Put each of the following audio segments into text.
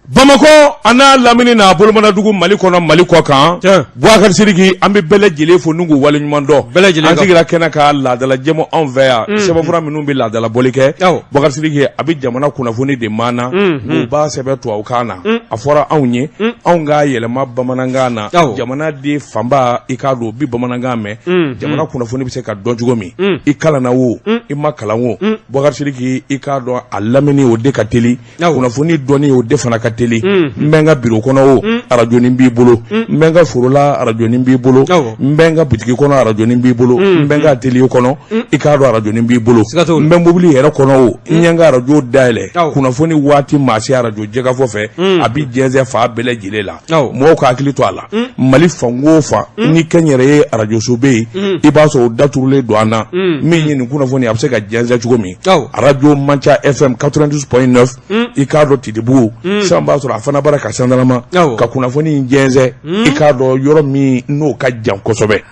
Bamako ana lamini na bolomana dugu Mali kɔnɔ Mali kɔ kan Boubacar Sidiki an bɛ bɛɛ lajɛlen fo n'u wale ɲuman dɔn an sigira kɛnɛ ka laadala jɛmu anw fɛ yan sɛbɛnfura minnu bɛ laadala boli kɛ Boubacar Sidiki a bɛ jamana kunnafoni de maana n'u b'a sɛbɛn tubabukan na a fɔra anw ye anw ka yɛlɛma bamanankan na jamana den fanba i k'a dɔn o bɛ bamanankan mɛn jamana kunnafoni bɛ se ka dɔn cogo min i kalanna wo i ma kalan wo Boubacar Sidiki i k'a dɔn a lamini o de ka teli kunnafoni dɔnni o de fana ka teli n bɛ n ka biro kɔnɔ o arajonin b'i bolo n bɛ n ka forola arajonin b'i bolo n bɛ n ka butigi kɔnɔ arajonin b'i bolo n bɛ n ka atelier kɔnɔ i k'a dɔn arajonin b'i bolo n bɛ mobili yɛrɛ kɔnɔ o n ɲɛ n ka arajo dayɛlɛ kunnafoni waati maa se arajo Jekafo fɛ a bɛ jɛnsɛn fa bɛɛ lajɛlen la mɔgɔw ka hakili to a la Mali fan o fan ni kɛnyɛrɛ ye arajoso bɛ yen i b'a sɔrɔ o daturulen don an na min ye nin kunnafoni a bɛ se ka jɛnsɛn cogo min arajo Manca FM 92.9 i k'a dɔn Tidibugu sisan b'a sɔrɔ a fana bara ka sandarama ka kunnafoni in jɛnsɛn i k'a dɔn yɔrɔ min n'o ka jan kosɛbɛ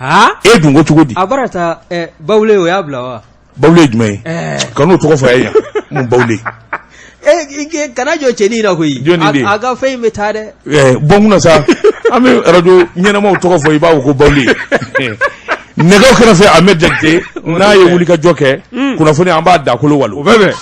e dun ko cogo di a bara taa Bawule o y'a bila wa Bawule jumɛn ye kan'o tɔgɔ fɔ a ye yan mun Bawule kana jɔ cɛnin na koyi a ka fɛn in bɛ taa dɛ bɔn kunna sa an bɛ arajo ɲɛnamaw tɔgɔ fɔ i b'a fɔ ko Bawule nɛgɛw kɛrɛfɛ Ahmed Jakite n'a ye wulikajɔ kɛ kunnafoni an b'a dakolo walo o bɛɛ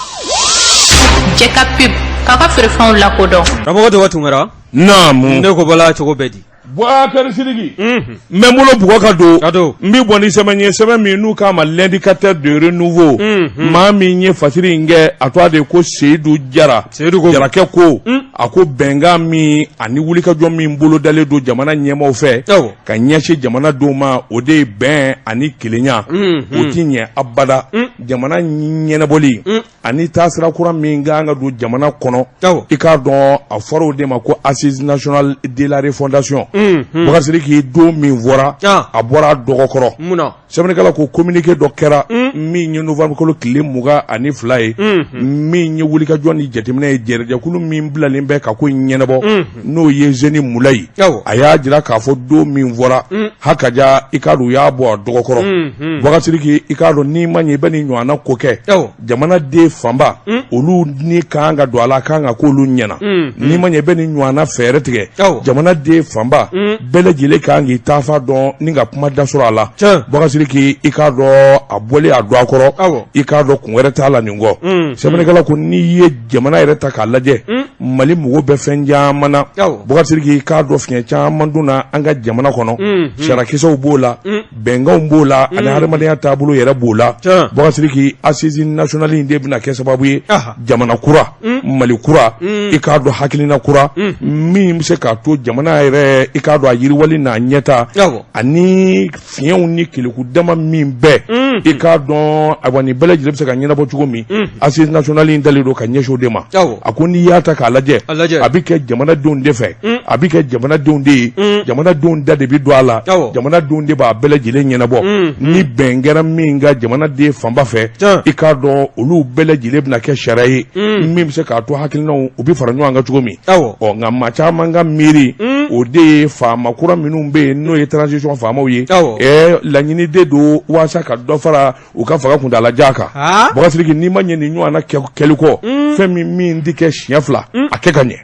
Jekafo k'a ka feerefɛnw lakodɔn karamɔgɔ Togo Tunkara naamu ne ko bɔla cogo bɛɛ di Boubacar Sidiki n bɛ n bolo bugɔ ka don n bɛ bɔ ni sɛbɛn ye sɛbɛn min n'u k'a ma l'indicateur de renouveau maa min ye fasiri in kɛ a tɔgɔ de ko Seyidu Jara Jarakɛ ko a ko bɛnkan min ani wulikajɔ min bolo dalen don jamana ɲɛmaaw fɛ ka ɲɛsin jamana dɔw ma o de ye bɛn ani kelenya o ti ɲɛ abada jamana ɲɛnabɔli ani taasira kura min kan ka don jamana kɔnɔ i k'a dɔn a fɔra o de ma ko assise nationale de la refondation Boubacar Sidiki don min fɔra a bɔra dɔgɔkɔrɔ sɛbɛnnikɛla ko communiqué dɔ kɛra min ye novembre kalo tile 22 ye min ye wulikajɔ ni jateminɛ ye jɛrɛjɛkulu min bilalen bɛ ka ko ɲɛnabɔ n'o ye jeune Mulayi a y'a jira k'a fɔ don min fɔra hakaja i k'a dɔn u y'a bɔ a dɔgɔkɔrɔ Boubacar Sidiki i k'a dɔn n'i ma ɲɛ i bɛ nin ɲɔgɔnna ko kɛ jamana den fanba olu ni kan ka don a la kan ka k'olu ɲɛna n'i ma ɲɛ i bɛ nin ɲɔgɔnna fɛɛrɛ tigɛ jamana den fanba bɛɛ lajɛlen kan k'i taafa dɔn ni ka kuma da sɔrɔ a la Boubacar Sidiki i k'a dɔn a bɔlen a don a kɔrɔ i k'a dɔn kun wɛrɛ t'a la nin kɔ sɛbɛnnikɛla ko n'i ye jamana yɛrɛ ta k'a lajɛ Mali mɔgɔw bɛ fɛn caman na Boubacar Sidiki i k'a dɔn fiɲɛ caman donna an ka jamana kɔnɔ sarakisɛw b'o la bɛnkanw b'o la ani hadamadenya taabolo yɛrɛ b'o la Boubacar Sidiki assise nationale in de bɛna kɛ sababu ye jamana kura Mali kura i k'a dɔn hakilina kura min bɛ se k'a to jamana yɛrɛ i k'a dɔn a yiriwali n'a ɲɛta ani fiɲɛw ni keleku dama min bɛɛ i k'a dɔn ayiwa nin bɛɛ lajɛlen bɛ se ka ɲɛnabɔ cogo min assise nationale in dalen don ka ɲɛsin o de ma a ko n'i y'a ta k'a lajɛ a bɛ kɛ jamanadenw de fɛ a bɛ kɛ jamanadenw de ye jamanadenw da de bɛ don a la jamanadenw de b'a bɛɛ lajɛlen ɲɛnabɔ ni bɛn kɛra min ka jamanaden fanba fɛ i k'a dɔn olu bɛɛ lajɛlen bɛna kɛ sariya ye min bɛ se k'a to hakilinaw u bɛ fara ɲɔgɔn kan cogo min nka maa caman ka miiri o de ye faama kura minnu bɛ yen n'o ye transition faamaw ye laɲini de don walasa ka dɔ fara u ka faga kuntalajan kan Boubacar Sidiki n'i ma ɲɛ nin ɲɔgɔnna kɛli kɔ fɛn min tɛ kɛ siɲɛ 2 a kɛ ka ɲɛ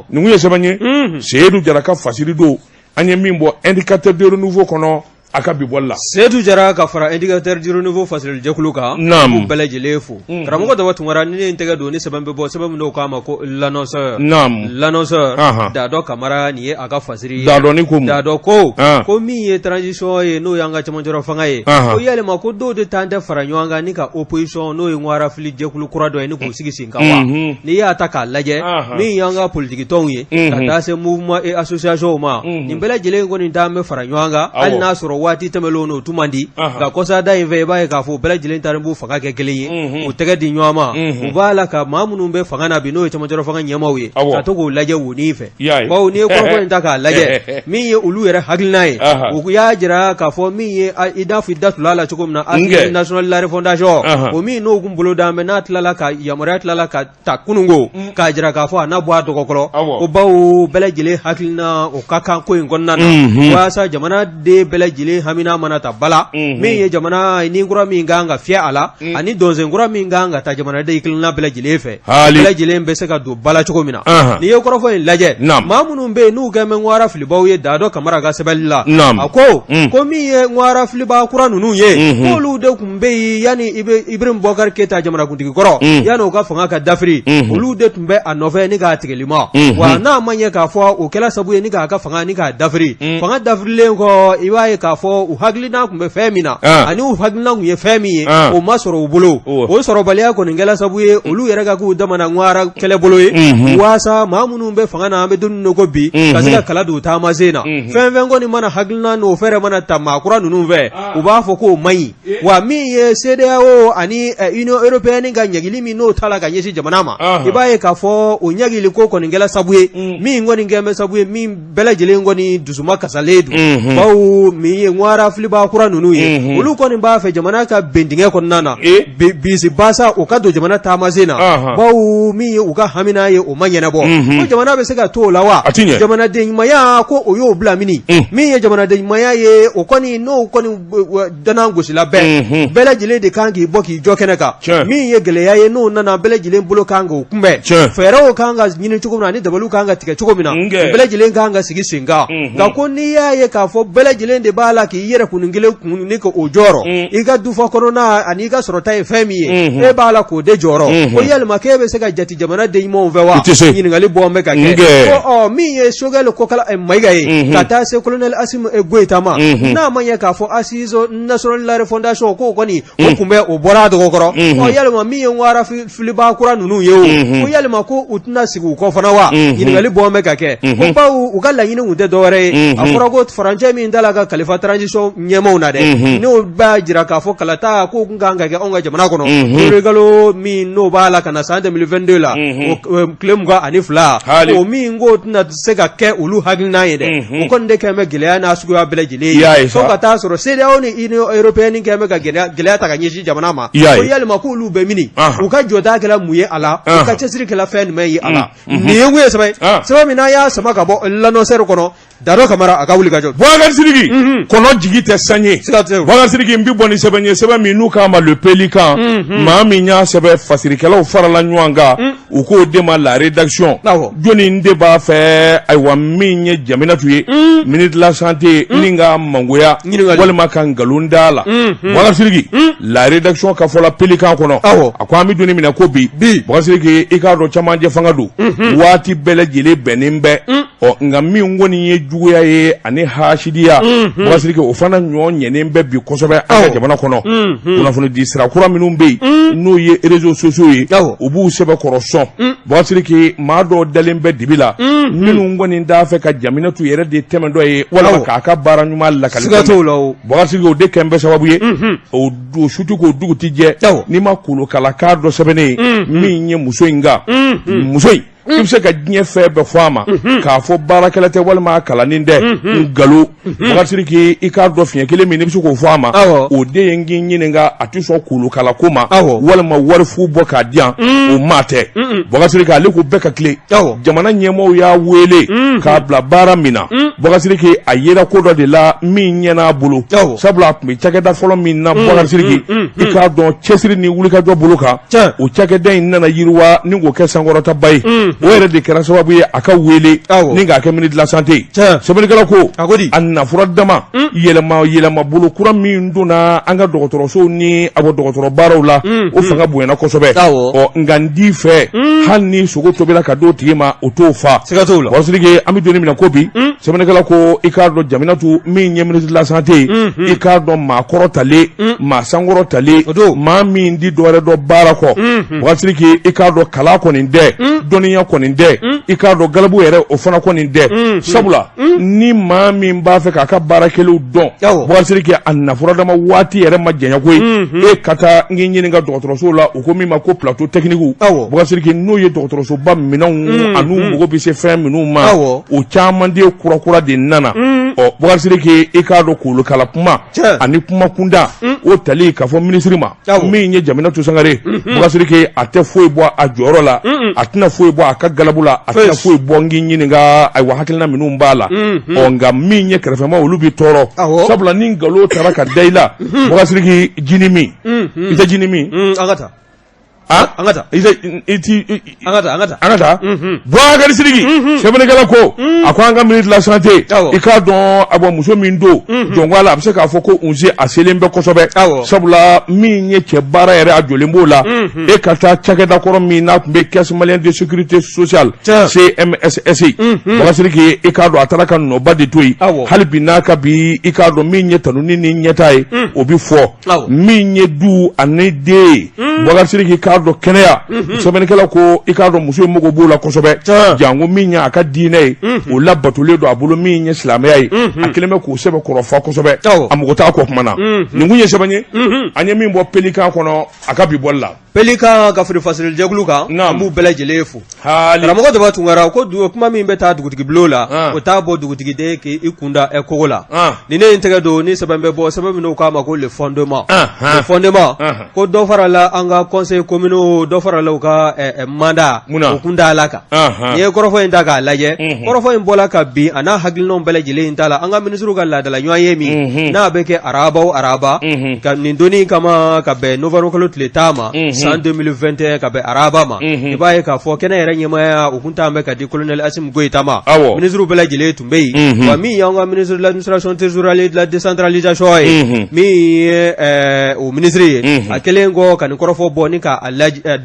nin kun ye sɛbɛn ye Seyidu Jara ka fasiri don an ye min bɔ indicateur de renouveau kɔnɔ a ka bi bɔli la Seyidu Jara ka fara indicateur de renouveau fasili jɛkulu kan k'u bɛɛ lajɛlen fo karamɔgɔ Togo Tunkara ni ne tɛgɛ don ni sɛbɛn bɛ bɔ sɛbɛn min n'o k'a ma ko l'annonceur Dadɔ Kamara nin ye a ka fasiri ye Dadɔ ko min ye transition ye n'o y'an ka cɛmancɛla fanga ye ko yalima ko dɔw de t'an tɛ fara ɲɔgɔn kan ni ka opposition n'o ye ŋwarafili jɛkulu kura dɔ ye ni k'u sigi sen kan wa n'i y'a ta k'a lajɛ min y'an ka politique tɔnw ye ka taa se mouvement et association ma nin bɛɛ lajɛlen kɔni t'an bɛ fara ɲɔgɔn kan hali n'a sɔrɔ waati tɛmɛlenw n'o tuma di nka kɔsada in fɛ i b'a ye k'a fɔ bɛɛ lajɛlen taara b'u fanga kɛ kelen ye u tɛgɛ di ɲɔgɔn ma u b'a la ka maa minnu bɛ fanga na bi n'o ye cɛmancɛla fanga ɲɛmaaw ye ka to k'o lajɛ woni fɛ bawo n'i ye kɔrɔfɔ in ta k'a lajɛ min ye olu yɛrɛ hakilina ye u y'a jira k'a fɔ min ye i n'a fɔ i da tul'a la cogo min na assise nationale de la refondation o min n'o kun bolo d'an bɛ n'a tilala ka yamaruya tilala ka ta kununko k'a jira k'a fɔ a n'a bɔ a dɔgɔkɔrɔ ko bawo bɛɛ lajɛlen hakilina o ka kan ko in kɔnɔna na walasa jamana den bɛɛ lajɛlen jili hamina manata bala min ye jamana ni ngura min ganga fiya ala ani donze ngura min ganga ta jamana de ikilna bela jili fe bela jili be se ka do bala cogo mina ni ye korofo in laje mamunu be nu ga men ngwara filibaw ye dado kamara ga sebella ako ko mi ye ngwara filiba kura nunu ye ko lu de kumbe yani Ibrahim Bokar Keta jamana kuntigi koro yano ka fanga ka dafri olu de tumbe a nove ni ga tigelima wa na manye ka fo o kela sabu ye ni ga ka fanga ni ga dafri fanga dafri le ko iwaye ka fo u haglina kumbe femina ani u haglina ku ye femi o masoro bolo o soro baliya ko ngela sabu ye olu yere ga ku damana ngwara kele bolo ye wasa mamunu be fanga na be dun ko bi kasika kala do ta mazena femven go ni mana haglina no fere mana tamakura nunu ve u ba fo ko mai wa mi ye CEDEAO ani Union Européenne ga nyagili mi no tala ga nyesi jamana ma ibaye ka fo o nyagili ko ngela sabuye mi ngoni ngeme sabuye mi bela jele ngoni dusuma kasaledu bawu mi ngwara fliba kura nunu ye ulu ko ni ba fe jamana ka bendinge ko nana bisi basa o ka do jamana tamazena bawu mi o ka hamina ye o manyana bo ko jamana be se ka to lawa jamana de maya ko o yo bla mini mi ye jamana de maya ye o koni no koni danango sila bela jele de kangi boki jokeneka mi ye gele ya ye no nana bela jile bulo kanga kumbe fero kanga nyini chukumna ni dabalu kanga tike chukumina bela jile kanga sigi singa ga konni ya ye ka fo bela jile de bala ki yere kuningile kuniko ojoro iga dufa corona ani ga sorota e femi e bala ko de joro o yel makebe se ga jati jamana de imo vewa nyini ngali bombe ka ke o mi ye shogalo ko kala e maiga ye kata se colonel Asim e goitama na manya ka fo asizo national la fondation ko koni o kumbe o bora do kokoro o yalma mi ngwara filiba kura nunu yewo o yalma ko utna sigu ko fanawa yingali bombe kake ko bawu ugalla yinu unde dore aforo go franje mi ndala ga khalifa transition nyemo na de no ba jira ka fo kalata ko nganga ga onga jamana kono regalo mi no bala kana sa 2022 la o klem ga anifla o mi ngo tna sega ke ulu hagina yede o konde keme gilea na sugu abele jile so kata soro CEDEAO ni Union Européenne keme ga gilea ta ganyi jamana ma o yalma ko ulu be mini o ka jota kala muye ala o ka chesiri kala fen mai ala ni yenwe sabai sabai mina ya sama ka bo lano ser kono daro kamara aka wuli gajo Boubacar Sidiki kono jigite sanye Boubacar Sidiki mbi boni sebenye sebe minu kama le pélican ma minya sebe fasirikela o farala nyanga u ko dema la rédaction joni ndeba fe aywa minye jamina tuye minute la santé ninga mangoya walma kan galundala Boubacar Sidiki la rédaction ka fola pélican kono akwa mi doni mina ko bi Boubacar Sidiki ikado chamanje fangadu wati bele jele benimbe o ngami ngoni ye juya ye ani hashidiya Boubacar Sidiki o fana nyo nyenembe bi kosobe aka jamana kono kuna funu disra kura minum be no ye réseaux sociaux ye obu sebe korosson Boubacar Sidiki ma do dalembe dibila minu ngoni ndafe ka jamina tu yere de temendo ye wala ka aka bara nyuma la kalita Boubacar Sidiki o de kembe sababu ye o do shutu ko dugu tije ni ma kulo kala kadro sebene mi nye muso inga muso ibse ka diɲɛ fɛn bɛɛ fɔ a ma k'a fɔ baarakɛla tɛ walima kalanin dɛ ngalo Boubacar Sidiki i k'a dɔn fiɲɛ kelen min n'i bɛ se k'o fɔ a ma o de ye n k'i ɲininka a tɛ sɔn kolokala ko ma walima wari fu bɔ k'a di yan o maa tɛ Boubacar Sidiki ale ko bɛɛ ka tile jamana ɲɛmɔgɔw y'a wele k'a bila baara min na Boubacar Sidiki a yera ko dɔ de la min ɲɛn'a a bolo sabula a tun bɛ cakɛda fɔlɔ min na Boubacar Sidiki i k'a dɔn cɛsiri ni wulikajɔ bolo kan o cakɛda in nana yiriwa ni k'o kɛ sankɔrɔtaba ye o yɛrɛ de kɛra sababu ye a ka wele ni k'a kɛ minute la santé sɛbɛnnikɛla ko a nafura dama yɛlɛma bolo kura min donna an ka dɔgɔtɔrɔsow ni a bɔ dɔgɔtɔrɔ baaraw la o fanga bonyana kosɛbɛ nka n di fɛ hali ni sogo tobila ka d'o tigi ma o t'o fa Boubacar Sidiki an bɛ donni minɛ ko bi sɛbɛnnikɛla ko i k'a dɔn Jaminatu min ye minute la santé i k'a dɔn maa kɔrɔ tale maa sankɔrɔ tale maa min di dɔwɛrɛ dɔ baara kɔ Boubacar Sidiki i k'a dɔn kala kɔni dɛ dɔnniya kɔni dɛ i k'a dɔn galabu yɛrɛ o fana kɔni dɛ sabula ni maa min b'a fɛ k'a ka baarakɛlaw dɔn Boubacar Sidiki a nafura dama waati yɛrɛ ma janya koyi e ka taa n k'i ɲininka dɔgɔtɔrɔso la u ko min ma ko plateau technique Boubacar Sidiki n'o ye dɔgɔtɔrɔsoba minɛnw an'u mago bɛ se fɛn minnu ma o caman de kura de nana Boubacar Sidiki i k'a dɔn k'olu kala kuma ani kuma kunda o tali k'a fɔ ministre ma min ye Jaminatu Sangare Boubacar Sidiki a tɛ foyi bɔ a jɔyɔrɔ la a tɛna foyi bɔ a ka galabu la a tɛna foyi bɔ n k'i ɲininka ayiwa hakilina minnu b'a la nka min ye kɛrɛfɛma olu b'i tɔɔrɔ sabula ni nkalon taara ka da i la Boubacar Sidiki jini min i tɛ jini min an ka taa Boubacar Sidiki sɛbɛnnikɛla ko a ko an ka ministre de la santé i k'a dɔn a bɔ muso min don jɔnko la a bɛ se k'a fɔ ko unse a selen bɛ kosɛbɛ sabula min ye cɛ baara yɛrɛ a jɔlen b'o la e ka taa cakɛda kɔrɔ min n'a tun bɛ caisse malienne de sécurité sociale CMSS Boubacar Sidiki i k'a dɔn a taara ka nɔba de to yen hali bi n'a ka bi i k'a dɔn min ye tanuni ni ɲɛta ye o bɛ fɔ min ye du ani den ye Boubacar Sidiki k'a dɔn kɛnɛya sɛbɛnnikɛla ko i k'a dɔn muso in mago b'o la kosɛbɛ janko min ye a ka diinɛ ye o labatolen don a bolo min ye silamɛya ye a kelen bɛ k'o sɛbɛn kɔrɔfa kosɛbɛ a mago t'a kɔ kuma na nin kun ye sɛbɛn ye an ye min bɔ pelikan kɔnɔ a ka bi bɔli la pelikan ka firi fasirijɛkulu kan an b'u bɛɛ lajɛlen fo karamɔgɔ Daba Tunkara ko kuma min bɛ taa dugutigi bulon la o t'a bɔ dugutigiden k'i kunda kogo la ni ne ye n tɛgɛ don ni sɛbɛn bɛ bɔ sɛbɛn min k'a ma ko le fondement ko dɔ farala an ka conseil communaux dɔ farala u ka mandat o kun da la kan n'i ye kɔrɔfɔ in ta k'a lajɛ kɔrɔfɔ in bɔla ka bin a n'a hakilinaw bɛɛ lajɛlen ta la an ka ministre ka laadala ɲɔgɔn ye min n'a bɛ kɛ araba o araba ka nin donni kama ka bɛn novembre kalo tile 10 ma san 2021 ka bɛn araba ma i b'a ye k'a fɔ kɛnɛ yɛrɛ ɲɛmaya o kun t'an bɛ ka di colonel Assimi Goïta ma ministre bɛɛ lajɛlen tun bɛ yen wa min y'an ka ministre de l'administration territoriale de la décentralisation ye min ye o ministre ye a kɛlen kɔ ka nin kɔrɔfɔ bɔ ni ka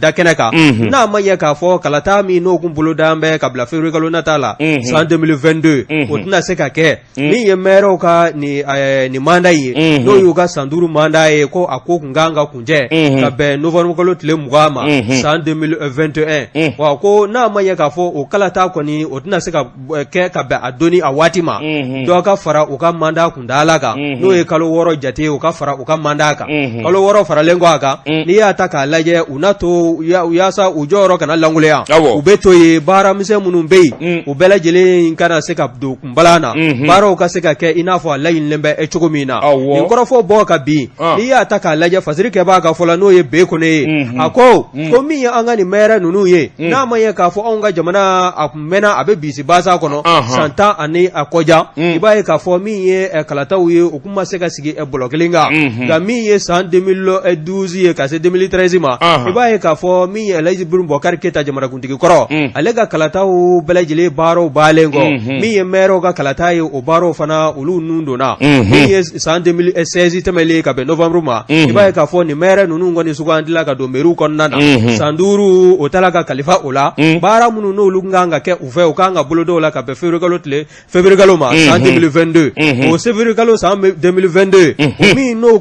da kɛnɛ kan n'a ma ɲɛ k'a fɔ kalata min n'o kun bolo d'an bɛ ka bila février kalo nata la san 2022 o tɛna se ka kɛ min ye maire ka ni mandat ye n'o y'u ka san 5 mandat ye ko a ko kun kan ka kuncɛ ka bɛn novembre kalo tile 20 ma san 2021 wa ko n'a ma ɲɛ k'a fɔ o kalata kɔni o tɛna se ka kɛ ka bɛn a donni a waati ma dɔ ka fara u ka mandat kundala kan n'o ye kalo 6 jate o ka fara u ka mandat kan kalo 6 faralen kɔ a kan n'i y'a ta k'a lajɛ u na to yaasa u jɔyɔrɔ kana languleya u bɛ to ye baara misɛn minnu bɛ yen u bɛɛ lajɛlen kana se ka don kunbalan na baaraw ka se ka kɛ i n'a fɔ a laɲinilen bɛ cogo min na nin kɔrɔfɔ bɔ ka bin n'i y'a ta k'a lajɛ Fasirikɛ b'a ka fɔ la n'o ye Bekone ye a ko min ye an ka nin maire ninnu ye n'a ma ye k'a fɔ anw ka jamana a kun mɛnna a bɛ bisi basa kɔnɔ san 10 ani a kɔjan i b'a ye k'a fɔ min ye kalataw ye u kun ma se ka sigi bɔlɔ kelen kan nka min ye san 2012 ye ka se 2013 ma i b'a ye k'a fɔ min ye Elhaji Boubacar Keita jamanakuntigi kɔrɔ ale ka kalataw bɛɛ lajɛlen baaraw baalen kɔ min ye maire ka kalata ye o baaraw fana olu nun donna min ye san 2016 tɛmɛlen ka bɛn novembre ma i b'a ye k'a fɔ nin maire ninnu kɔni sugandila ka don mairie kɔnɔna na san 5 o tala ka kalifa o la baara minnu n'olu kan ka kɛ u fɛ u kan ka bolo dɔw la ka bɛn février kalo ma san 2022 o février kalo san 2022 min n'o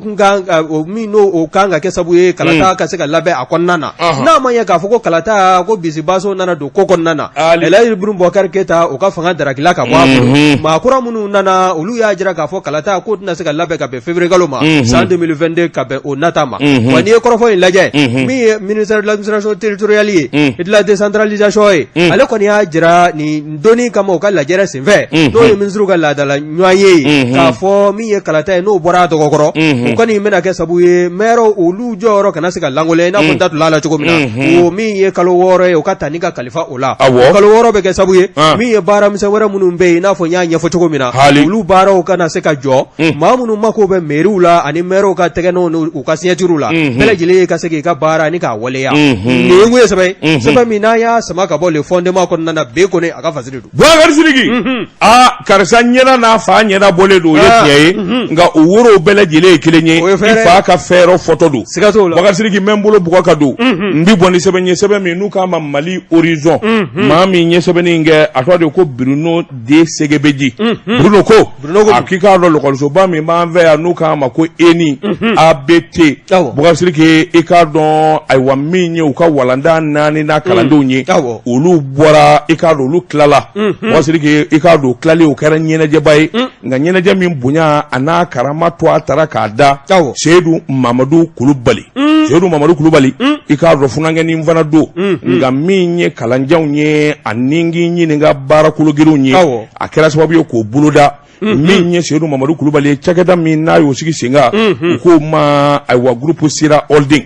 kan ka kɛ sabu ye kalata ka se ka labɛn a kɔnɔna na n'a ma ɲɛ k'a fɔ ko kalata ko bisibaso nana don ko kɔnɔna na Elhaji Boubacar Keita o ka fanga darakila ka bɔ a bolo maa kura minnu nana olu y'a jira k'a fɔ kalata ko tɛna se ka labɛn ka bɛn février kalo ma san 2022 ka bɛn o nata ma wa n'i ye kɔrɔfɔ in lajɛ min ye ministère de l'administration territoriale ye et de la décentralisation ye ale kɔni y'a jira nin donni kama o ka lajɛrɛ senfɛ n'o ye ministre ka laadala ɲɔgɔn ye k'a fɔ min ye kalata ye n'o bɔra a tɔgɔ kɔrɔ o kɔni bɛna kɛ sabu ye maire olu jɔyɔrɔ kana se ka langolɛ i n'a fɔ n da tun la cogo min na o min ye kalo 6 ye o ka ta ni ka kalifa o la kalo 6 bɛ kɛ sabu ye min ye baara misɛn wɛrɛ minnu bɛ yen i n'a fɔ n y'a ɲɛfɔ cogo min na olu baaraw kana se ka jɔ maa minnu mako bɛ mairiw la ani maires ka tɛgɛnɔw n'u ka signature la bɛɛ lajɛlen ka se k'i ka baara ni k'a waleya nin ye mun ye sɛbɛn min n'a y'a sama ka bɔ le fondement kɔnɔna na Bekone a ka fasiri don Boubacar Sidiki karisa ɲɛna n'a fa ɲɛna bɔlen don o ye tiɲɛ ye nka o worow bɛɛ lajɛlen ye kelen ye i fa ka fɛɛrɛ fɔtɔ don siga t'o la Boubacar Sidiki n bɛ n bolo bugɔ ka don n bi bɔ ni sɛbɛn ye sɛbɛn min n'u k'a ma Mali horizon maa min ye sɛbɛnnin kɛ a tɔgɔ de ko Bruno de Segebeji Bruno ko a k'i k'a dɔn lɔkɔlisoba min b'an fɛ yan n'u k'a ma ko ENI ABT Boubacar Sidiki i k'a dɔn ayiwa min ye u ka walanda 4 n'a kalandenw ye olu bɔra i k'a dɔn olu tilala Boubacar Sidiki i k'a dɔn tilali o kɛra ɲɛnajɛba ye nka ɲɛnajɛ min bonya a n'a karama to a taara k'a da Seyidu Mamadu Kulubali i k'a dɔn funankɛnin fana don nka min ye kalanjanw ye a ni k'i ɲininka baara kologiriw ye a kɛra sababu ye k'o boloda min ye Seydou Mamadou Kulubali cakɛda min n'a y'o sigi sen kan u k'o ma ayiwa groupe Sira Holding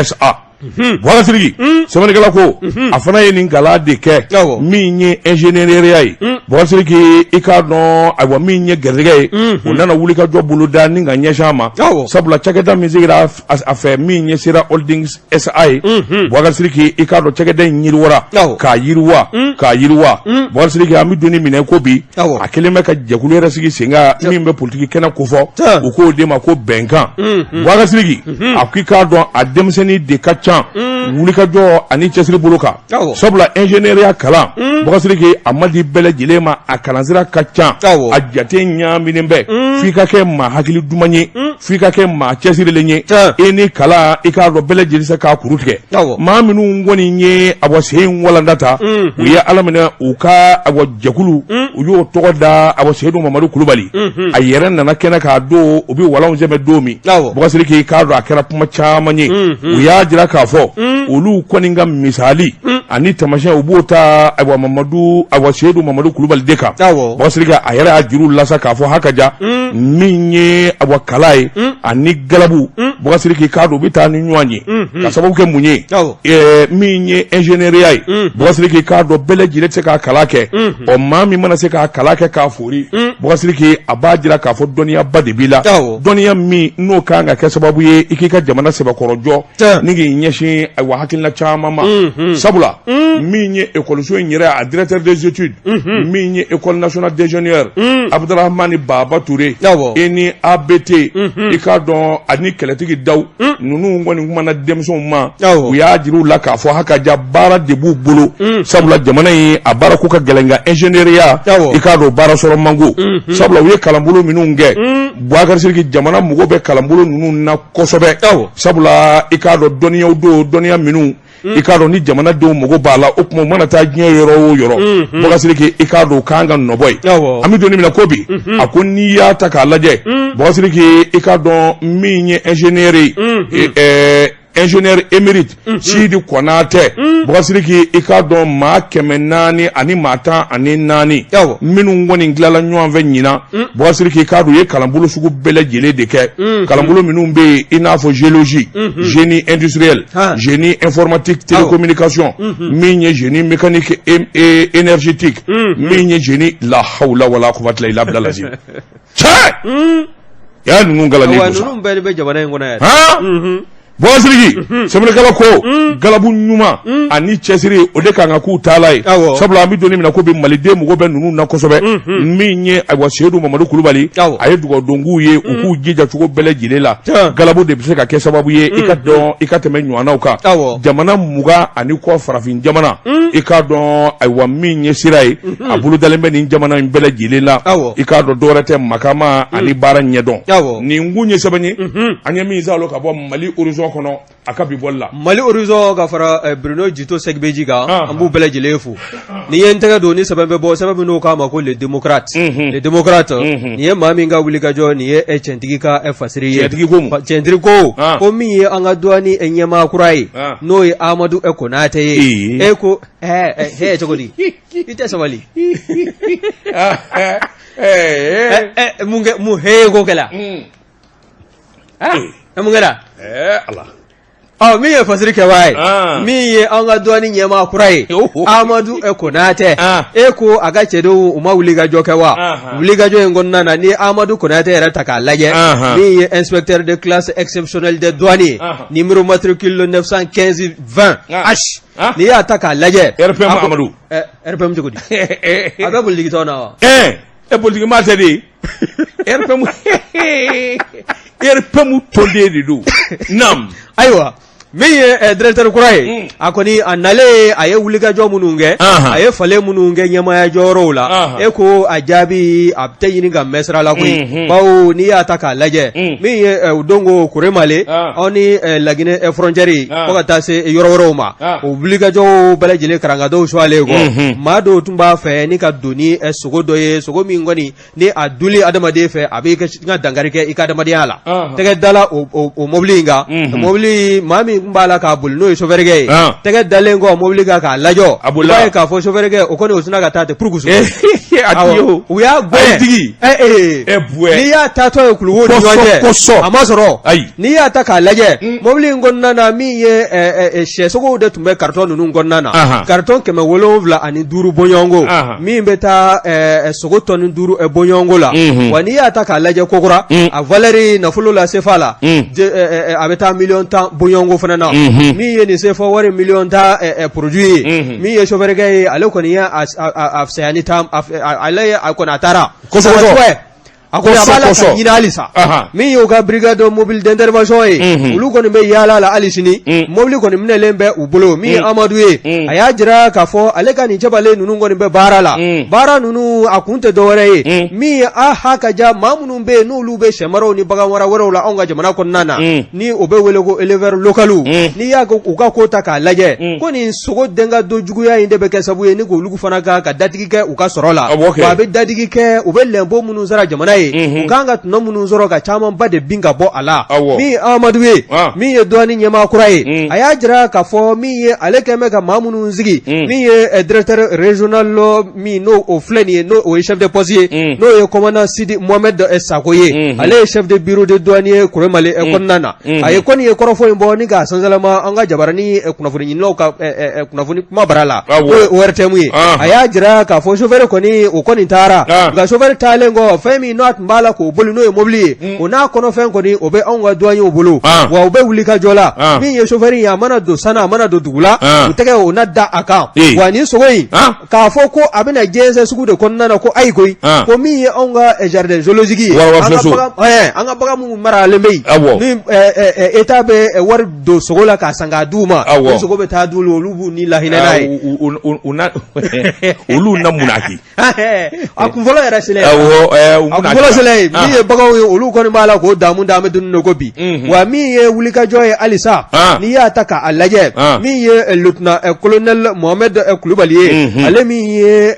SA Bɔra Sidiki sɛbɛnnikɛla ko a fana ye nin gala de kɛ min ye ingénieuriya ye Bɔra Sidiki i k'a dɔn ayiwa min ye gɛrɛgɛ ye o nana wuli ka jɔ boloda ni ka ɲɛsin a ma sabula cakɛda min sigira a fɛ min ye Sira Holding SA ye Bɔra Sidiki i k'a dɔn cakɛda in yiriwara k'a yiriwa Bɔra Sidiki an bɛ don ni minɛ ko bi a kelen bɛ ka jɛkulu yɛrɛ sigi sen kan min bɛ politiki kɛnɛ kofɔ u k'o de ma ko bɛnkan Bɔra Sidiki a k'i k'a dɔn a denmisɛnnin de ka wulikajɔ ani cɛsiri bolo kan sabula ingénieuriya kalan Bɔra Sidiki a ma di bɛɛ lajɛlen ma a kalansira ka ca a jate ɲaaminen bɛ f'i ka kɛ maa hakili duman ye f'i ka kɛ maa cɛsirilen ye e ni kalan i k'a dɔn bɛɛ lajɛlen se k'a kuru tigɛ maa minnu kɔni ye a sen walanda ta u ye Ala minɛ u ka jɛkulu u y'o tɔgɔ da Seydou Mamadou Kulubali a yɛrɛ nana kɛnɛ k'a don u bɛ walanw sɛbɛn don min Bɔra Sidiki k'a dɔn a kɛra kuma caman ye u y'a jira k'a fɔ olu kɔni ka misali ani tamasiyɛn u b'o ta Seydou Mamadou Kulubali de kan Bɔra Sidiki a yɛrɛ y'a juru lasa k'a fɔ hakaja min ye kala ye ani galabu Bɔra Sidiki k'a dɔn u bɛ taa ni ɲɔgɔn ye ka sababu kɛ mun ye min ye ingénieuriya ye Bɔra Sidiki k'a dɔn bɛɛ lajɛlen tɛ se k'a kalan kɛ maa min mana se k'a kalan kɛ k'a fori Bɔra Sidiki a b'a jira k'a fɔ dɔnniyaba de b'i la dɔnniya min n'o kan ka kɛ sababu ye i k'i ka jamana sɛbɛkɔrɔjɔ ni k'i ɲɛsin hakilina caman ma sabula min ye école in yɛrɛ a directeur des études min ye école nationale d'ingénieurs Abdurahmani Baba Touré e ni ABT i k'a dɔn ani kɛlɛtigi daw ninnu kɔni kumana denmisɛnw ma u y'a jira u la k'a fɔ hakaja baara de b'u bolo sabula jamana in a baara ko ka gɛlɛn nka ingénieuriya i k'a dɔn baara sɔrɔ man go sabula u ye kalanbolo minnu kɛ Bɔra Sidiki jamana mɔgɔw bɛ kalanbolo ninnu na kosɛbɛ sabula i k'a dɔn dɔnniyaw don dɔnniya minnu i k'a dɔn ni jamanadenw mago b'a la o tuma u mana taa diɲɛ yɔrɔ o yɔrɔ Bɔra Sidiki i k'a dɔn o k'an ka nɔbɔ ye an bɛ don minɛ ko bi a ko n'i y'a ta k'a lajɛ Bɔra Sidiki i k'a dɔn min ye ingénieur ye ingénieur émérite Sidi Konatɛ Bɔra Sidiki i k'a dɔn maa 400 ani maa 14 minnu kɔni tilala ɲɔgɔn fɛ ɲina Bɔra Sidiki i k'a dɔn u ye kalanbolo sugu bɛɛ lajɛlen de kɛ kalanbolo minnu bɛ yen i n'a fɔ géologie génie industriel génie informatique télécommunication min ye génie mécanique et énergétique min ye génie la hawla wala quwwata illa billah lazim ya ninnu galani ko sa ninnu bɛɛ bɛ jamana in kɔnɔ yɛrɛ Bɔra Sidiki sɛbɛnnikɛla ko galabu ɲuman ani cɛsiri o de kan ka k'u taala ye sabula an bɛ don min na ko bi maliden mɔgɔ bɛ ninnu na kosɛbɛ min ye Seydou Mamadou Kulubali a ye dugawudonkuw ye u k'u jija cogo bɛɛ lajɛlen la galabu de bɛ se ka kɛ sababu ye i ka tɛmɛ ɲɔgɔnnaw kan jamana 20 ani kɔ farafin jamana i k'a dɔn min ye sira ye a bolo dalen bɛ nin jamana in bɛɛ lajɛlen la i k'a dɔn dɔwɛrɛ tɛ makama ani baara ɲɛdɔn nin kun ye sɛbɛn ye an ye min salo ka bɔ Mali horizon kɔnɔ a ka bi bɔli la Mali horizon ka fara Bruno Jito Segbeji kan an b'u bɛɛ lajɛlen fo ni ye n tɛgɛ don ni sɛbɛn bɛ bɔ sɛbɛn minnu k'a ma ko les démocrates nin ye maa min ka wulikajɔ nin ye cɛntigi ka fasiri ye cɛntigi ko min ye an ka dɔɔni ɲɛmaa kura ye n'o ye Amadou Konatɛ ye e ko hɛ cogo di i tɛ sabali mun hɛ ko kɛla mun kɛra Allah min ye fasiri kɛbaa ye min ye an ka dɔɔni ɲɛmaa kura ye Amadou Konatɛ e ko a ka cɛdenw u ma wulikajɔ kɛ wa wulikajɔ in kɔnɔna na ni Amadou Konatɛ yɛrɛ ta k'a lajɛ min ye inspecteur de classe exceptionnelle des douaniers numéro matricule 915-20 H n'i y'a ta k'a lajɛ RPM Amadou RPM cogo di a bɛ politiki tɔn na wa politiki maa tɛ de RPM tonden de don nam ayiwa min ye directeur kura ye a kɔni a nalen a ye wulikajɔ minnu kɛ a ye fale minnu kɛ ɲɛmaaya jɔyɔrɔw la e ko a jaabi a tɛ ɲini ka mɛn sira la koyi bawo n'i y'a ta k'a lajɛ min ye dongo Kuremale aw ni Laginɛ frontière fo ka taa se yɔrɔ wɛrɛw ma o wulikajɔw bɛɛ lajɛlen karangadɔw suwalen kɔ maa dɔw tun b'a fɛ ni ka don ni sogo dɔ ye sogo min kɔni ni a duli adamaden fɛ a b'i ka dankari kɛ i ka adamadenya la tɛgɛ dala o mobili in kan mobili maa min b'a la k'a boli n'o ye chauffeur-kɛ ye tɛgɛ dalen kɔ mobili kan k'a lajɔ a b'a ye k'a fɔ chauffeur-kɛ o kɔni o sina ka taa ten purukusu adiyo u y'a digi n'i y'a taatɔ ye kuluwo ni ɲɔgɔn cɛ a ma sɔrɔ n'i y'a ta k'a lajɛ mobili in kɔnɔna na min ye sɛsogow de tun bɛ carton ninnu kɔnɔna na carton 775 bɔɲɔgɔnko min bɛ taa sogo tɔni 5 bɔɲɔgɔnko la wa n'i y'a ta k'a lajɛ kokura a valeur nafolo la CFA la a bɛ taa 10,10 bɔɲɔgɔnko fana na min ye nin CFA wari 10,10 produit ye min ye chauffeur ye ale kɔni ye a fisaya ni ta ale a kɔni a taara kosɛbɛ a ko a b'a la ka ɲini halisa min y'u ka brigade mobile d'intervention ye olu kɔni bɛ yaala la hali sini mobili kɔni minɛlen bɛ u bolo min ye Amadu ye a y'a jira k'a fɔ ale ka nin cɛbalen ninnu kɔni bɛ baara la baara ninnu a kun tɛ dɔwɛrɛ ye min ye a ha ka ja maa minnu bɛ yen n'olu bɛ sɛmaraw ni bagan wɛrɛw la anw ka jamana kɔnɔna na ni o bɛ wele ko éleveur localu n'i y'a u ka ko ta k'a lajɛ ko nin sogo den ka don juguya in de bɛ kɛ sababu ye ni k'olu fana ka datigi kɛ u ka sɔrɔ la wa a bɛ datigi kɛ u bɛ lɛnpo minnu sara jamana u kan ka tɔnɔ minnu sɔrɔ ka caman ba de bin ka bɔ a la min Amadu ye min ye dɔɔni ɲɛmaa kura ye a y'a jira k'a fɔ min ye ale kɛn bɛ ka maa minnu sigi min ye directeur régional min n'o o filɛ nin ye n'o o ye chef de poste ye n'o ye commandant Sidi Mohamed Sako ye ale ye chef de bureau de douane ye Kuremale kɔnɔna na a ye kɔni ye kɔrɔfɔ in bɔ ni ka sansalama an ka jabaranin kunnafoni ɲinilaw ka kunnafoni kuma bara la o RTM ye a y'a jira k'a fɔ chauffeur kɔni o kɔni taara nka chauffeur taalen kɔ fɛn min n'a tun b'a la k'o boli n'o ye mobili ye o n'a kɔnɔfɛn kɔni o bɛ anw ka douaniers bolo wa u bɛ wuli ka jɔ la min ye chauffeur ye a mana don sana a mana don dugu la u tɛgɛ o na da a kan wa nin sogo in k'a fɔ ko a bɛna jɛnsɛn sugu de kɔnɔna na ko ayi koyi ko min ye anw ka jardin zoologique ye an ka bagan minnu maralen bɛ yen ni état bɛ wari don sogo la k'a san k'a d'u ma ni sogo bɛ taa d'u olu b'u ni lahinɛ n'a ye olu na munaki a kun fɔlɔ yɛrɛ selen min ye baganw ye olu kɔni b'a la k'o damu bɛ dunni ko bi wa min ye wulikajɔ ye halisa n'i y'a ta k'a lajɛ min ye lieutenant colonel Mohamed Kulubali ye ale min ye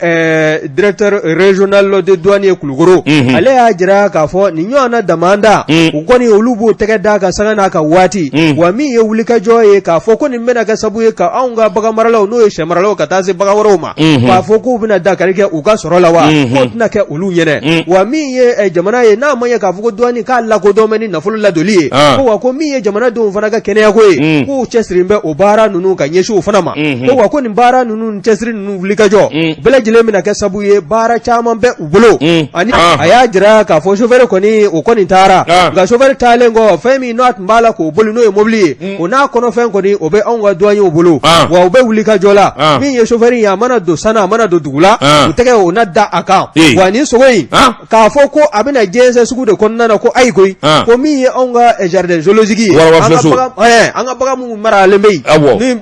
directeur régional de douane ye Kulukoro ale y'a jira k'a fɔ nin ɲɔgɔnna damanda u kɔni olu b'o tɛgɛ da ka sanga n'a ka waati wa min ye wulikajɔ ye k'a fɔ ko nin bɛna kɛ sababu ye ka anw ka bagan maralaw n'o ye sɛ maralaw ka taa se bagan wɛrɛw ma k'a fɔ k'u bɛna dakari kɛ u ka sɔrɔ la wa k'o tɛna kɛ olu ɲɛnɛ wa min ye jamana ye n'a ma ye k'a fɔ ko douane k'a lakodɔn bɛ ni nafolo ladoli ye ko wa ko min ye jamanadenw fana ka kɛnɛya ko ye k'u cɛsiri bɛ o baara ninnu ka ɲɛsin o fana ma ko wa ko nin baara ninnu cɛsiri ninnu wulikajɔ bɛɛ lajɛlen bɛna kɛ sababu ye baara caman bɛ u bolo ani a y'a jira k'a fɔ chauffeur kɔni o kɔni taara nka chauffeur taalen kɔ fɛn min n'a tun b'a la k'o boli n'o ye mobili ye o n'a kɔnɔfɛn kɔni o bɛ anw ka douaniers bolo wa u bɛ wuli ka jɔ la min ye chauffeur ye a mana don sana a mana don dugu la u tɛgɛ o na da a kan wa nin sogo in k'a fɔ ko a bɛna jɛnsɛn sugu de kɔnɔna na ko ayi koyi ko min ye anw ka jardin zoologique ye an ka bagan minnu maralen bɛ yen ni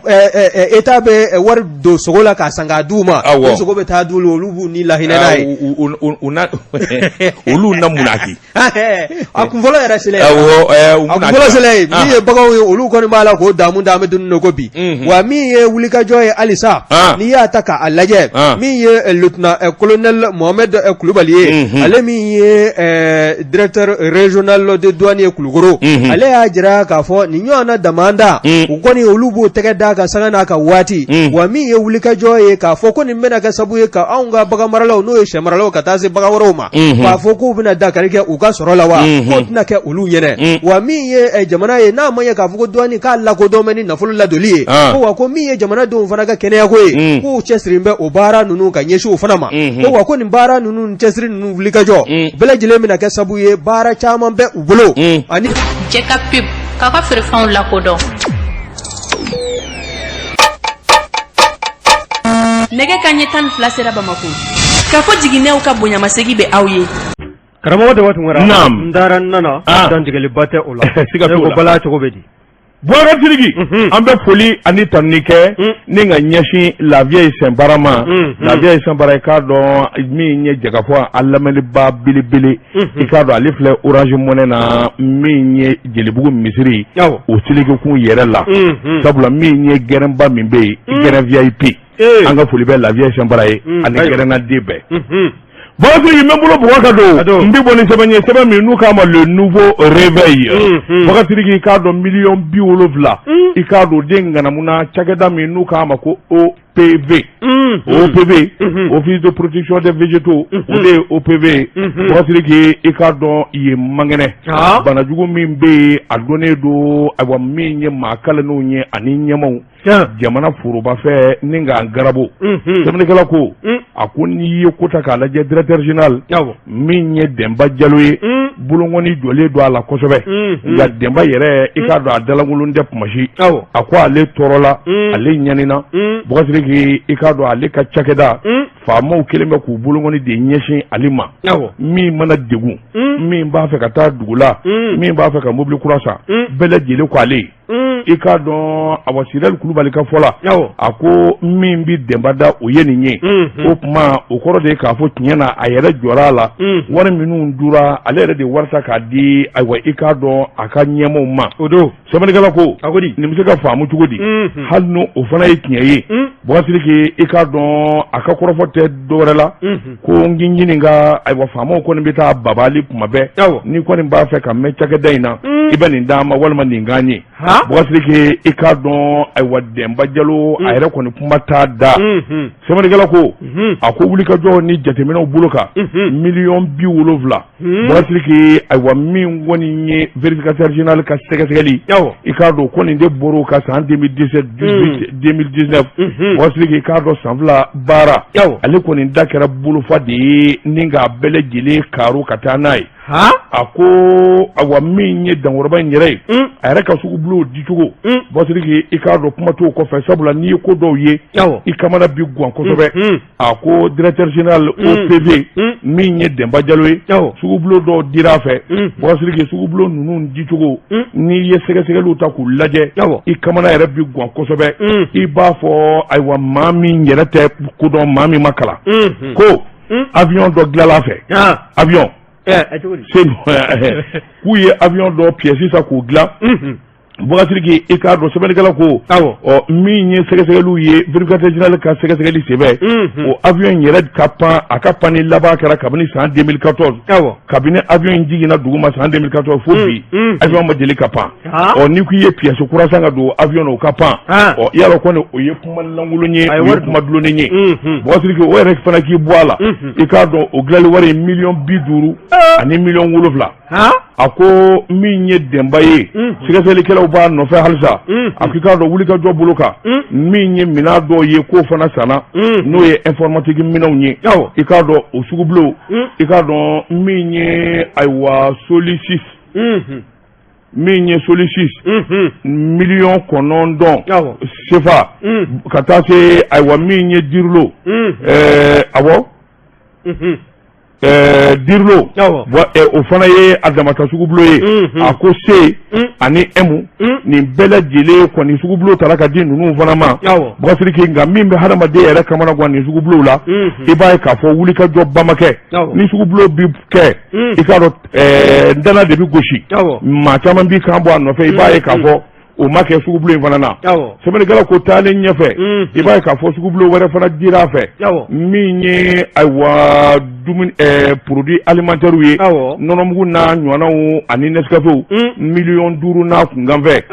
état bɛ wari don sogo la k'a san k'a d'u ma ni sogo bɛ taa d'u olu b'u ni lahinɛ n'a ye olu na munaki a kun fɔlɔ yɛrɛ selen min ye baganw ye olu kɔni b'a la k'o damu bɛ dunni ko bi wa min ye wulikajɔ ye halisa n'i y'a ta k'a lajɛ min ye lieutenant colonel Mohamed Kulubali ye ale min ye directeur régional de douane ye Kulukoro ale y'a jira k'a fɔ nin ɲɔgɔnna damanda u kɔni olu b'o tɛgɛ da ka sanga n'a ka waati wa min ye wulikajɔ ye k'a fɔ ko nin bɛna kɛ sababu ye ka anw ka bagan maralaw n'o ye sɛ maralaw ka taa se bagan wɛrɛw ma k'a fɔ k'u bɛna dakari kɛ u ka sɔrɔ la wa k'o tɛna kɛ olu ɲɛnɛ wa min ye jamana ye n'a ma ye k'a fɔ ko douane k'a lakodɔn bɛ ni nafolo ladoli ye ko wa ko min ye jamanadenw fana ka kɛnɛya ko ye k'u cɛsiri bɛ o baara ninnu ka ɲɛsin o fana ma ko wa ko nin baara ninnu cɛsiri ninnu wulikajɔ bɛɛ lajɛlen bɛna kɛ sababu ye baara caman bɛ u bolo ani Jekafo k'a ka feerefɛnw lakodɔn. Nɛgɛ kanɲɛ 12 sera Bamako. K'a fɔ jiginɛw ka bonyamasegin bɛ aw ye. Karamɔgɔ de waati wɛrɛ n taara n nana dantigɛliba tɛ o la ko bala cogo bɛ di. Bɔra Sidiki an bɛ foli ani tanni kɛ ni ka ɲɛsin la vieille Saint-Bara ma la vieille Saint-Bara i k'a dɔn min ye Jekafo a lamɛnniba belebele i k'a dɔn ale filɛ Orange Money na min ye Jelibugu misiri o Sidiki-kun yɛrɛ la sabula min ye gɛrɛnba min bɛ yen gɛrɛn VIP an ka foli bɛ la vieille Saint-Bara ye ani gɛrɛnnaden bɛɛ. Bakatiri mɛ bolo bɔgɔ ka don n bɛ bɔ ni sɛbɛn ye sɛbɛn min n'u k'a ma le nouveau réveil Bakatiri k'i k'a dɔn 7,000,000 i k'a dɔn den ŋanamuna cakɛda min n'u k'a ma ko OP OPV OPV Office de protection des végétaux o de OPV bɔsiri ke i k'a dɔn i ye mangɛnɛ banajugu min bɛ a dɔnnen do ayiwa min ye maa kalannenw ye ani ɲɛmaw jamana foroba fɛ ni k'an garabo sɛbɛnnikɛla ko a ko n'i ye ko ta k'a lajɛ directeur général min ye Denba Jalo ye bolokɔni jɔlen don a la kosɛbɛ nka Denba yɛrɛ i k'a dɔn a dalakolon tɛ kumasi a ko ale tɔɔrɔla ale ɲanina bɔsiri ke i k'a dɔn ale ka cakɛda faamaw kelen bɛ k'u bolokɔni de ɲɛsin ale ma min mana degun min b'a fɛ ka taa dugu la min b'a fɛ ka mobili kura san bɛɛ lajɛlen ko ale i k'a dɔn Awa Sirɛli Kulubali ka fɔ la a ko min bi Denba da o ye nin ye o tuma o kɔrɔ de k'a fɔ tiɲɛ na a yɛrɛ jɔra a la wari minnu dura ale yɛrɛ de wari ta k'a di ayiwa i k'a dɔn a ka ɲɛmaw ma o don sɛbɛnnikɛla ko nin bɛ se ka faamu cogo di hali n'o fana ye tiɲɛ ye bɔsiri ke i k'a dɔn a ka kɔrɔfɔ tɛ dɔwɛrɛ la ko n k'i ɲininka ayiwa faamaw kɔni bɛ taa babali kuma bɛɛ ni kɔni b'a fɛ ka mɛn cakɛda in na i bɛ nin d'a ma walima nin k'an ye bɔsiri ke i k'a dɔn ayiwa Denba Jalo a yɛrɛ kɔni kuma t'a da sɛbɛnnikɛla ko a ko wulikajɔ ni jateminɛw bolo kan $70,000 bɔsiri ke ayiwa min kɔni ye vérificateur général ka sɛgɛsɛgɛli i k'a dɔn ko nin de bɔr'o ka san 2017-2019 bɔsiri ke i k'a dɔn san fila baara ale kɔni da kɛra bolofa de ye ni k'a bɛɛ lajɛlen karo ka taa n'a ye a ko awa min ye dankɔrɔba in yɛrɛ ye a yɛrɛ ka sugu bulon dicogo bɔsiri ke i k'a dɔn kuma t'o kɔfɛ sabula n'i ye ko dɔw ye i kamana bi guwan kosɛbɛ a ko directeur général OPV min ye Denba Jalo ye sugu bulon dɔw dir'a fɛ bɔsiri ke sugu bulon ninnu dicogo n'i ye sɛgɛsɛgɛliw ta k'u lajɛ i kamana yɛrɛ bi guwan kosɛbɛ i b'a fɔ ayiwa maa min yɛrɛ tɛ ko dɔn maa min ma kalan ko avion dɔ dilanla fɛ avion k'u ye avion dɔ pièce sisan k'u dilan bɔsiri ke i k'a dɔn sɛbɛnnikɛla ko min ye sɛgɛsɛgɛliw ye vérificateur général ka sɛgɛsɛgɛli senfɛ o avion in yɛrɛ ka pan a ka panni laban kɛra kabini san 2014 kabini avion in jiginna dugu ma san 2014 fo bi avion ma deli ka pan n'i ko i ye pièce kura san ka don avion na o ka pan i y'a dɔn kɔni o ye kuma lankolon ye o ye kuma dulonnen ye bɔsiri ke o yɛrɛ fana k'i bɔ a la i k'a dɔn o dilanli wari ye $50,000 ani $7,000 a ko min ye Denba ye sɛgɛsɛgɛlikɛlaw b'a nɔfɛ halisa a k'i k'a dɔn wulikajɔ bolo kan min ye minan dɔw ye k'o fana sanna n'o ye informatique minɛnw ye i k'a dɔn o sugu bulon i k'a dɔn min ye ayiwa Solisys min ye Solisys $9,000,000 CFA ka taa se ayiwa min ye Dirlo awɔ Dirlo o fana ye a damata sugu bulon ye a ko C ani M nin bɛɛ lajɛlen kɔni sugu bulon tara ka di ninnu fana ma bɔsiri ke nka min bɛ hadamaden yɛrɛ kamana gan nin sugu bulon la i b'a ye k'a fɔ wulikajɔ ba ma kɛ ni sugu bulon bi kɛ i k'a dɔn ndana de bi gosi maa caman b'i kan bɔ a nɔfɛ i b'a ye k'a fɔ o ma kɛ sugu bulon in fana na sɛbɛnnikɛla ko taalen ɲɛfɛ i b'a ye k'a fɔ sugu bulon wɛrɛ fana dir'a fɛ min ye ayiwa dumuni produit alimentaires ye nɔnɔmugu n'a ɲɔgɔnnaw ani Nescafew $5,000,000 n'a kunkanfɛ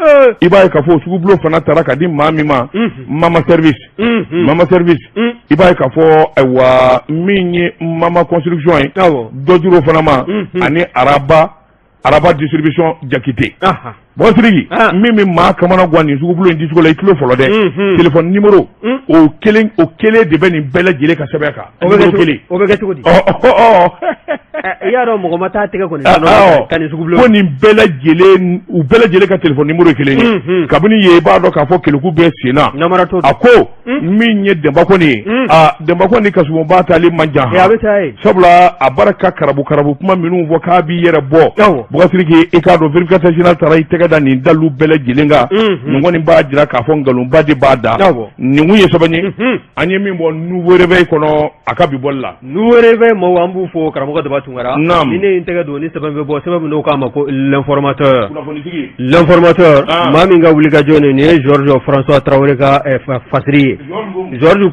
i b'a ye k'a fɔ sugu bulon fana tara ka di maa min ma mama service i b'a ye k'a fɔ ayiwa min ye mama construction ye dɔ dir'o fana ma ani araba distribution Jakite bɔsiri min bɛ maa kamana gan nin sugu bulon in dicogo la i tulo fɔlɔ dɛ téléphone numéro o kelen de bɛ nin bɛɛ lajɛlen ka sɛbɛn kan o bɛ kɛ cogo di i y'a dɔn mɔgɔ ma taa tɛgɛ kɔni ka nin sugu bulon ko nin bɛɛ lajɛlen u bɛɛ lajɛlen ka téléphone numéro ye kelen ye kabini ye i b'a dɔn k'a fɔ keleku bɛɛ sen na a ko min ye Denba kɔni ye Denba kɔni kasumaba taali man jan sabula a baara ka karabu kuma minnu fɔ k'a b'i yɛrɛ bɔ bɔsiri ke i k'a dɔn vérificateur général taara i tɛgɛ da nin dalu bɛɛ lajɛlen kan nin kɔni b'a jira k'a fɔ nkalonba de b'a da nin kun ye sɛbɛn ye an ye min bɔ nouveau réveil kɔnɔ a ka bi bɔli la nouveau réveil mɔgɔw an b'u fɔ karamɔgɔ Daba Tunkara ni ne ye n tɛgɛ don ni sɛbɛn bɛ bɔ sɛbɛn min n'o k'a ma ko l'informateur maa min ka wulikajɔ nin ye Georges François Traoré ka fasiri ye Georges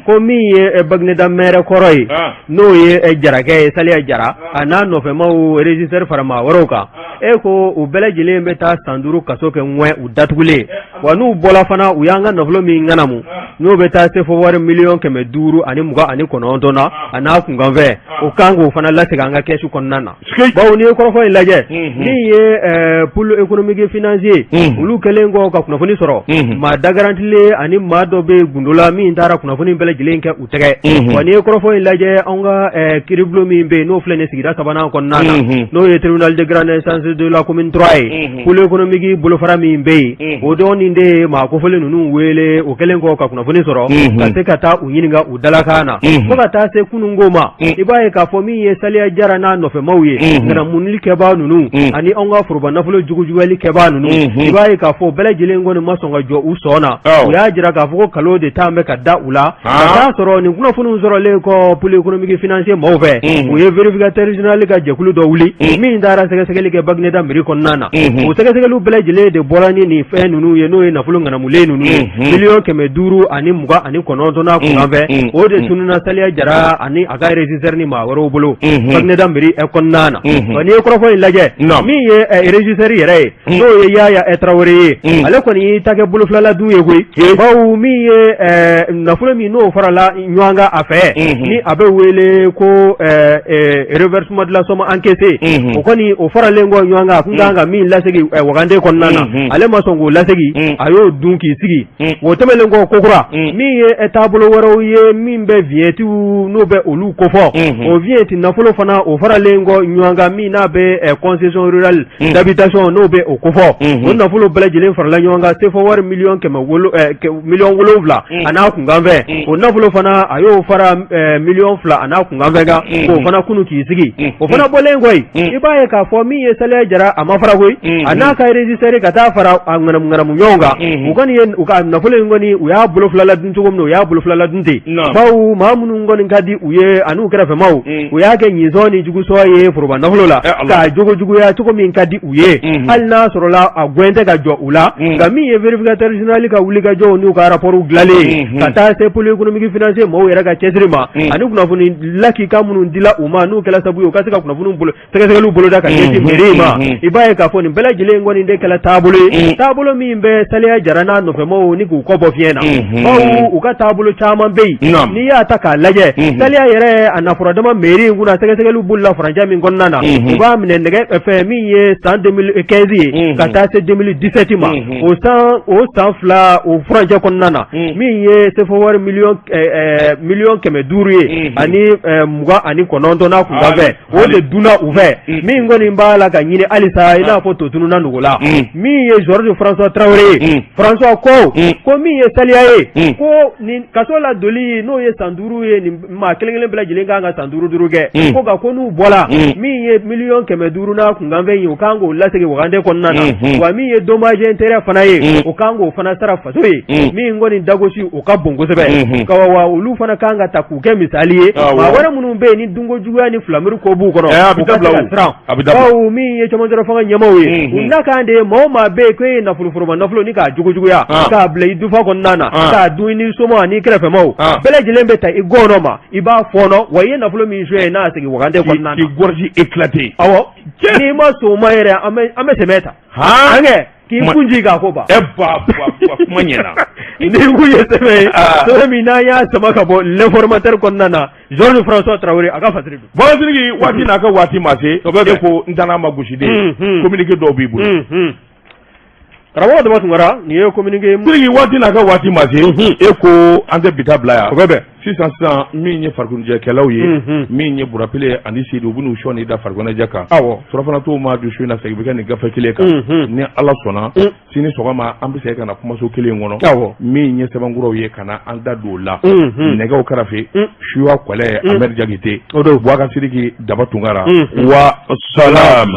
ko min ye Bagineda maire kɔrɔ ye n'o ye Jarakɛ ye Saliya Jara a n'a nɔfɛmaw régisseur fara maa wɛrɛw kan e ko u bɛɛ lajɛlen bɛ taa san 5 kaso kɛ ŋwɛ u datugulen wa n'u bɔla fana u y'an ka nafolo min ŋanamu n'o bɛ taa se fo wari 529 na a n'a kunkanfɛ o kan k'o fana lasegin an ka kɛsu kɔnɔna na bawo n'i ye kɔrɔfɔ in lajɛ min ye pôle économique financier olu kɛlen kɔ ka kunnafoni sɔrɔ maa da garantilen ani maa dɔ bɛ gundo la min taara kunnafoni bɛɛ lajɛlen kɛ u tɛgɛ wa n'i ye kɔrɔfɔ in lajɛ an ka kiiribulon min bɛ yen n'o filɛ nin sigida 3nan kɔnɔna na n'o ye tribunal de grande instance de la commune 3 ye pôle économique bolofara min bɛ yen o dɔɔnin de ye maa kofɔlen ninnu wele o kɛlen kɔ ka kunnafoni sɔrɔ ka se ka taa u ɲininka u dalakan na fo ka taa se kununko ma i b'a ye k'a fɔ min ye Saliya Jara n'a nɔfɛmaw ye ŋanamunili kɛbaa ninnu ani an ka foroba nafolo jugujuguyali kɛbaa ninnu i b'a ye k'a fɔ bɛɛ lajɛlen kɔni ma sɔn ka jɔ u sɔn na u y'a jira k'a fɔ ko kalo de taa bɛ ka da u la ka taa sɔrɔ nin kunnafoniw sɔrɔlen kɔ pôle économique financier maaw fɛ u ye vérificateur général ka jɛkulu dɔ wuli min taara sɛgɛsɛgɛli kɛ Bagineda mairie kɔnɔna na o sɛgɛsɛgɛliw bɛɛ lajɛlen de bɔra ni nin fɛn ninnu ye n'o ye nafolo ŋanamulen ninnu ye 529 n'a kunkanfɛ o de tununa Saliya Jara ani a ka régisseur ni maa wɛrɛw bolo Bagineda mairie kɔnɔna na wa n'i ye kɔrɔfɔ in lajɛ min ye régisseur yɛrɛ ye n'o ye Yaya Traoré ye ale kɔni y'i ta kɛ bolofilala dun ye koyi bawo min ye nafolo min n'o farala ɲɔgɔn kan a fɛ ni a bɛ wele ko reversement de la somme encaissée o kɔni o faralen kɔ ɲɔgɔn kan a kun kan ka min lasegin Wagande kɔnɔna na ale ma sɔn k'o lasegin a y'o dun k'i sigi o tɛmɛnen kɔ kokura min ye taabolo wɛrɛw ye min bɛ vignettiw n'o bɛ olu kofɔ o vignette nafolo fana o faralen kɔ ɲɔgɔn kan min n'a bɛ concession rurale d'habitation n'o bɛ o kofɔ o nafolo bɛɛ lajɛlen farala ɲɔgɔn kan se fɔ wari miliyɔn 7 a n'a kunkanfɛ o nafolo fana a y'o fara 2 miliyɔn a n'a kunkanfɛ kan k'o fana kunu k'i sigi o fana bɔlen koyi i b'a ye k'a fɔ min ye Saliya Jara a ma fara koyi a n'a ka régisseur ka taa fara a ŋanamu ɲɔgɔn kan u kɔni ye u ka nafolo in kɔni u y'a bolofilala dun cogo min na u y'a bolofilala dun ten bawo maa minnu kɔni ka di u ye an'u kɛrɛfɛmaw u y'a kɛ ɲinsɔn ni jugusɔ ye foroba nafolo la k'a jogojuguya cogo min ka di u ye hali n'a sɔrɔla a gɛn tɛ ka jɔ u la nka min ye vérificateur général ka wulikajɔw n'u ka rapport dilanlen ka taa se pôle économique financier maaw yɛrɛ ka cɛsiri ma ani kunnafoni lakika minnu dila u ma n'u kɛla sabu ye u ka se ka kunnafoniw bolo sɛgɛsɛgɛliw boloda ka ɲɛsin mairie ma i b'a ye k'a fɔ nin bɛɛ lajɛlen kɔni de kɛla taabolo ye taabolo min bɛ Saliya Jara n'a nɔfɛmaw ni k'u kɔ bɔ fiɲɛ na bawo u ka taabolo caman bɛ yen n'i y'a ta k'a lajɛ Saliya yɛrɛ a naforadama mairie in kunna sɛgɛsɛgɛliw bolola farancɛ min kɔnɔna na u b'a minɛ nɛgɛ fɛn min ye san 2015 ye ka taa se 2017 ma o san fila o furancɛ kɔnɔna na min ye se fɔ wari 500 ye ani 29 n'a kunkanfɛ o de dunna u fɛ min kɔni b'a la ka ɲini halisa i n'a fɔ to tununa nugu la min ye Georges François Traoré ye François ko min ye Saliya ye ko nin kaso la doli n'o ye san 5 ye nin maa kelen bɛɛ lajɛlen kan ka san 5 kɛ ko ka ko n'u bɔla min ye 500 n'a kunkanfɛ ye o kan k'o lasegin Wagande kɔnɔna na wa min ye dommage intérêt fana ye o kan k'o fana sara faso ye min kɔni dagosi o ka bon kosɛbɛ wa olu fana kan ka ta k'u kɛ misali ye maa wɛrɛ minnu bɛ yen ni dunko juguya ni filamuru ko b'u kɔnɔ u ka se ka siran bawo min ye cɛmancɛ fanga ɲɛmaaw ye u na kan de maa o maa bɛ yen ko e ye nafolo nafolo ni k'a jugujuguya k'a bila i dufa kɔnɔna na k'a dun i ni somɔgɔw ani kɛrɛfɛmaw bɛɛ lajɛlen bɛ ta i gɔnɔ ma i b'a fɔɔnɔ wa i ye nafolo min suɲɛ n'a segin Wagande kɔnɔna na. K'i gorge éclaté. awɔ n'i ma sɔn o ma yɛrɛ an bɛ sɛmɛ ta. Hankɛ k'i kunji k'a ko ban. Kuma ɲɛna. Ni kun ye sɛmɛ ye sɛmɛ min n'an y'a sama ka bɔ l'informateur kɔnɔna na Georges François Traoré a ka fasiri don. Bon Sidiki waati n'a ka waati ma se. o bɛ ko n tɛna ma gosi de communiqué dɔw b'i bolo. karamɔgɔ Daba Tunkara nin ye communiqué. Sidiki waati n'a ka waati ma se. E ko an tɛ bi ta bila yan. o bɛ bɛn. sisan min ye farikoloɲɛkɛlaw ye min ye Burapile ani Sidi u b'u sɔn da farikoloɲɛjɛ kan. surafana t'o ma don su in na segin bɛ kɛ nin gafe kelen kan ni Ala sɔnna sini sɔgɔma an bɛ segin ka na kumaso kelen kɔnɔ min ye sɛbɛnkuraw ye ka na an da don o la nɛgɛw kɛrɛfɛ Suya Kɔlɛ Ahmed Jakite Boubacar Sidiki Daba Tunkara wa salam.